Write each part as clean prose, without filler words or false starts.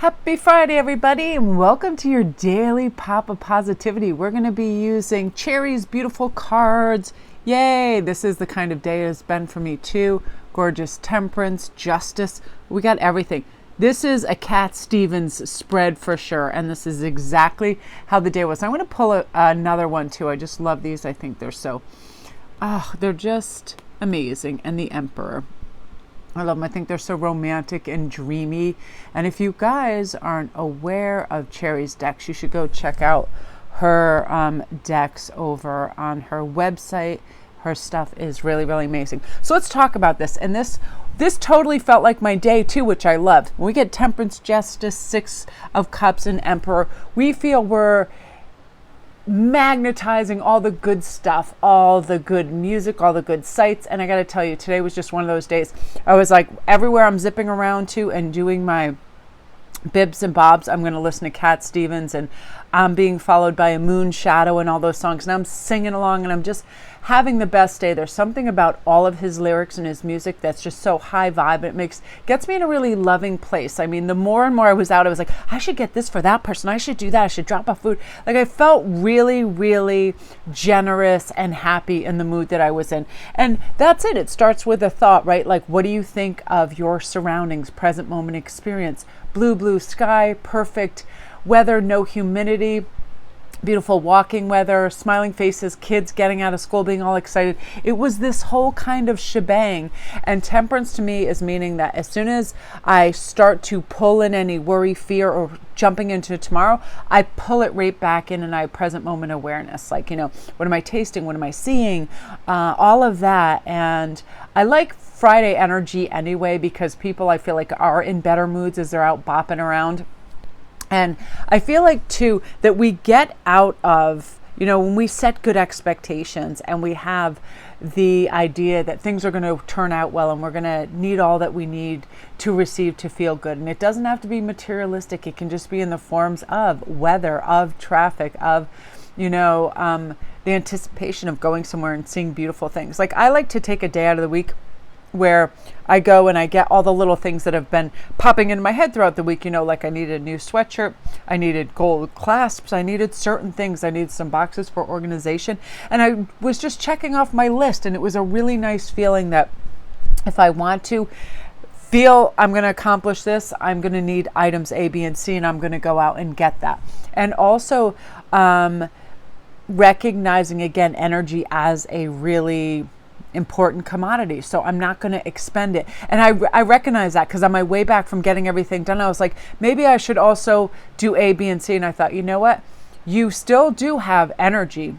Happy Friday, everybody, and welcome to your daily pop of positivity. We're going to be using Cherry's beautiful cards. Yay! This is the kind of day it's been for me too. Gorgeous temperance, justice. We got everything. This is a Cat Stevens spread for sure, and this is exactly how the day was. I'm going to pull another one too. I just love these. I think they're just amazing. And the Emperor. I love them. I think they're so romantic and dreamy. And if you guys aren't aware of Cherry's decks, you should go check out her decks over on her website. Her stuff is really, really amazing. So let's talk about this. And this totally felt like my day too, which I loved. When we get Temperance, Justice, Six of Cups, and Emperor, we feel we're magnetizing all the good stuff, all the good music, all the good sights. And I got to tell you, today was just one of those days. I was like, everywhere I'm zipping around to and doing my bibs and bobs, I'm going to listen to Cat Stevens, and I'm being followed by a moon shadow and all those songs, and I'm singing along, and I'm just having the best day. There's something about all of his lyrics and his music that's just so high vibe. It gets me in a really loving place. I mean, the more and more I was out, I was like, I should get this for that person. I should do that. I should drop off food. Like, I felt really, really generous and happy in the mood that I was in. And that's it. It starts with a thought, right? Like, what do you think of your surroundings, present moment experience? Blue sky, perfect weather, no humidity, beautiful walking weather, smiling faces, kids getting out of school, being all excited. It was this whole kind of shebang. And temperance to me is meaning that as soon as I start to pull in any worry, fear, or jumping into tomorrow, I pull it right back in, and I present moment awareness. Like, what am I tasting? What am I seeing? All of that. And I like Friday energy anyway, because people, I feel like, are in better moods as they're out bopping around. And I feel like too that we get out of, when we set good expectations and we have the idea that things are going to turn out well and we're going to need all that we need to receive to feel good. And it doesn't have to be materialistic. It can just be in the forms of weather, of traffic, of, the anticipation of going somewhere and seeing beautiful things. Like, I like to take a day out of the week where I go and I get all the little things that have been popping into my head throughout the week. Like I needed a new sweatshirt, I needed gold clasps, I needed certain things, I needed some boxes for organization. And I was just checking off my list, and it was a really nice feeling that if I want to feel I'm going to accomplish this, I'm going to need items A, B, and C, and I'm going to go out and get that. And also recognizing, again, energy as a really important commodity. So I'm not going to expend it. And I recognize that because on my way back from getting everything done, I was like, maybe I should also do A, B, and C. And I thought, you know what? You still do have energy.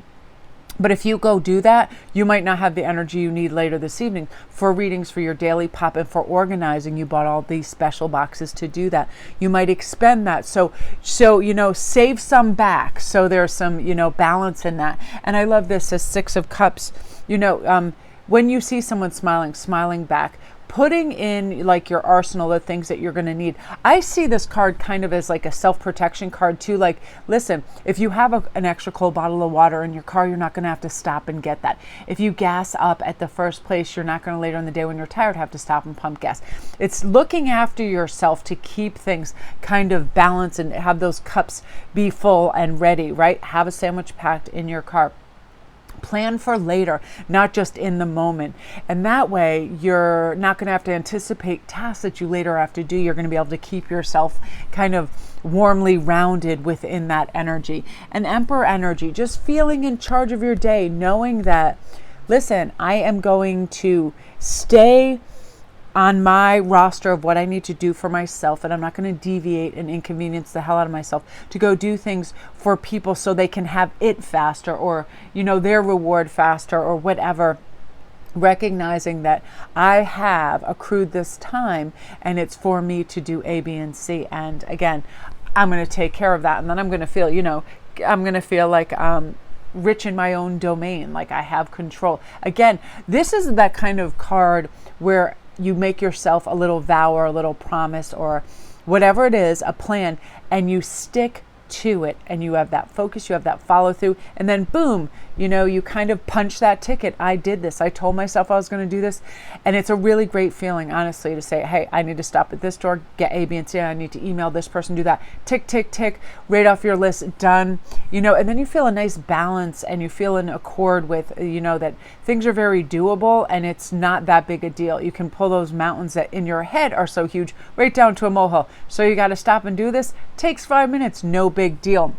But if you go do that, you might not have the energy you need later this evening for readings, for your daily pop, and for organizing. You bought all these special boxes to do that. You might expend that. So save some back. So there's some, balance in that. And I love this as Six of Cups. When you see someone smiling back, putting in like your arsenal of things that you're going to need. I see this card kind of as like a self-protection card too. Like, listen, if you have an extra cold bottle of water in your car, you're not going to have to stop and get that. If you gas up at the first place, you're not going to later in the day when you're tired have to stop and pump gas. It's looking after yourself to keep things kind of balanced and have those cups be full and ready, right? Have a sandwich packed in your car. Plan for later, not just in the moment. And that way you're not going to have to anticipate tasks that you later have to do. You're going to be able to keep yourself kind of warmly rounded within that energy. And Emperor energy, just feeling in charge of your day, knowing that, listen, I am going to stay on my roster of what I need to do for myself, and I'm not going to deviate and inconvenience the hell out of myself to go do things for people so they can have it faster, or their reward faster, or whatever. Recognizing that I have accrued this time and it's for me to do A, B, and C, and again, I'm going to take care of that, and then I'm going to feel like rich in my own domain, like I have control. Again, this is that kind of card where you make yourself a little vow or a little promise or whatever it is, a plan, and you stick to it, and you have that focus, you have that follow through, and then boom, you kind of punch that ticket. I did this. I told myself I was going to do this. And it's a really great feeling, honestly, to say, hey, I need to stop at this store, get A, B, and C. I need to email this person, do that. Tick, tick, tick, right off your list, done. And then you feel a nice balance, and you feel in accord with, that things are very doable, and it's not that big a deal. You can pull those mountains that in your head are so huge right down to a molehill. So you got to stop and do this. Takes 5 minutes, no big deal.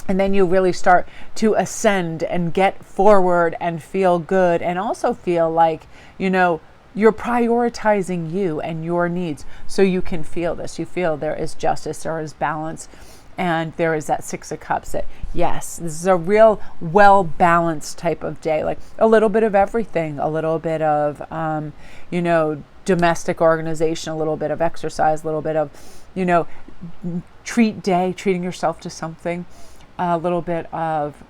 And then you really start to ascend and get forward and feel good, and also feel like, you're prioritizing you and your needs. So you can feel this. You feel there is justice, there is balance, and there is that Six of Cups that, yes, this is a real well-balanced type of day. Like a little bit of everything, a little bit of, domestic organization, a little bit of exercise, a little bit of, treat day, treating yourself to something, a little bit of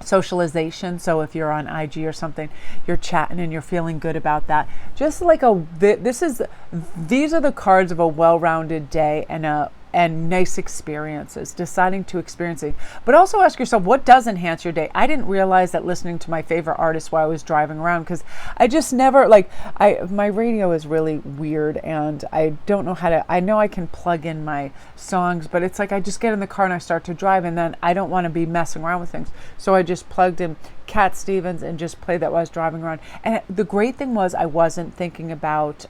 socialization. So if you're on IG or something, you're chatting and you're feeling good about that. Just like these are the cards of a well-rounded day and nice experiences, deciding to experience it. But also ask yourself, what does enhance your day? I didn't realize that listening to my favorite artist while I was driving around, because I just never, my radio is really weird, and I don't know I know I can plug in my songs, but it's like I just get in the car and I start to drive, and then I don't want to be messing around with things. So I just plugged in Cat Stevens and just played that while I was driving around. And the great thing was I wasn't thinking about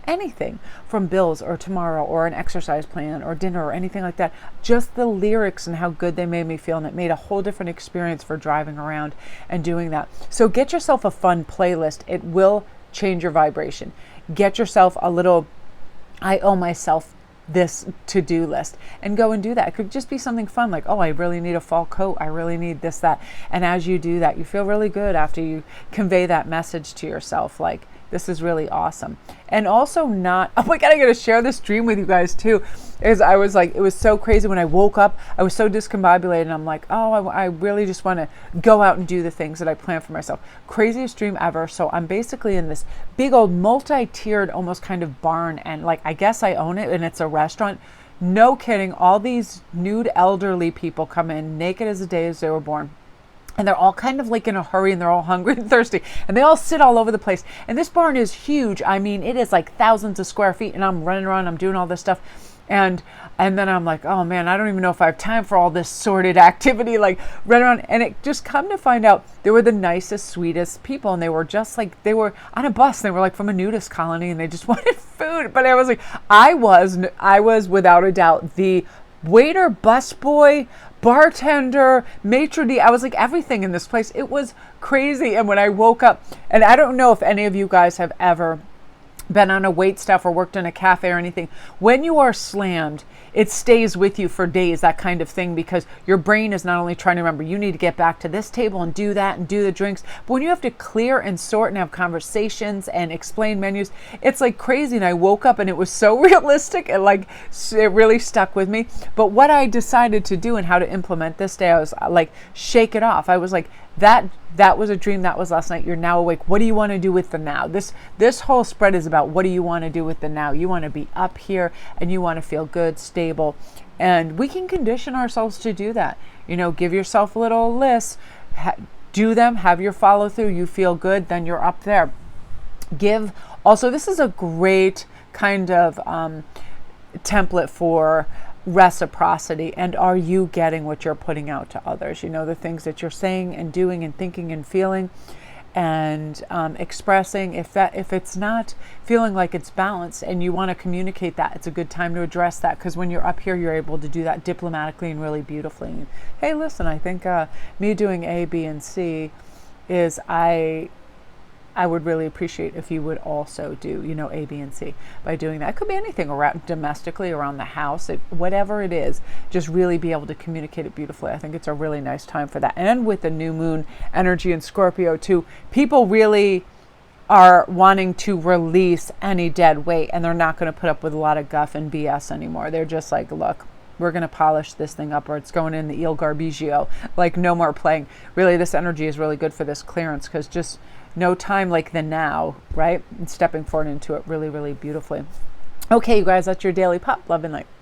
anything from bills or tomorrow or an exercise plan or dinner or anything like that. Just the lyrics and how good they made me feel, and it made a whole different experience for driving around and doing that. So get yourself a fun playlist. It will change your vibration. Get yourself a little I owe myself this to-do list, and go and do that. It could just be something fun, like, oh, I really need a fall coat, I really need this, that. And as you do that, you feel really good after you convey that message to yourself, like, this is really awesome. And also oh my God, I gotta share this dream with you guys too. I was like, it was so crazy when I woke up, I was so discombobulated, and I'm like, oh, I really just want to go out and do the things that I plan for myself. Craziest dream ever. So I'm basically in this big old multi-tiered, almost kind of barn, and like, I guess I own it, and it's a restaurant. No kidding. All these nude elderly people come in, naked as the day as they were born. And they're all kind of like in a hurry, and they're all hungry and thirsty, and they all sit all over the place. And this barn is huge. I mean, it is like thousands of square feet, and I'm running around, I'm doing all this stuff. And then I'm like, oh man, I don't even know if I have time for all this sordid activity, like running around. And it just come to find out, they were the nicest, sweetest people. And they were just like, they were on a bus. They were like from a nudist colony, and they just wanted food. But I was like, I was without a doubt the waiter, busboy, bartender, maitre d'. I was like everything in this place. It was crazy. And when I woke up, and I don't know if any of you guys have ever been on a wait staff or worked in a cafe or anything, when you are slammed, it stays with you for days, that kind of thing, because your brain is not only trying to remember, you need to get back to this table and do that and do the drinks, but when you have to clear and sort and have conversations and explain menus, it's like crazy. And I woke up and it was so realistic, and like it really stuck with me. But what I decided to do and how to implement this day, I was like, shake it off. I was like, that was a dream, that was last night, you're now awake. What do you want to do with the now? This whole spread is about, what do you want to do with the now? You want to be up here, and you want to feel good, stable, and we can condition ourselves to do that. Give yourself a little list, do them, have your follow through, you feel good, then you're up there. Also, this is a great kind of template for reciprocity. And are you getting what you're putting out to others? The things that you're saying and doing and thinking and feeling and expressing. If it's not feeling like it's balanced and you want to communicate that, it's a good time to address that, because when you're up here, you're able to do that diplomatically and really beautifully. Hey, listen, I think me doing A, B, and C is I would really appreciate if you would also do, A, B, and C. By doing that, it could be anything around domestically, around the house, whatever it is, just really be able to communicate it beautifully. I think it's a really nice time for that. And with the new moon energy in Scorpio too, people really are wanting to release any dead weight, and they're not going to put up with a lot of guff and BS anymore. They're just like, look, we're going to polish this thing up, or it's going in the Il Garbigio, like no more playing. Really, this energy is really good for this clearance, because just no time like the now, right? And stepping forward into it really, really beautifully. Okay, you guys, that's your daily pop. Love and light.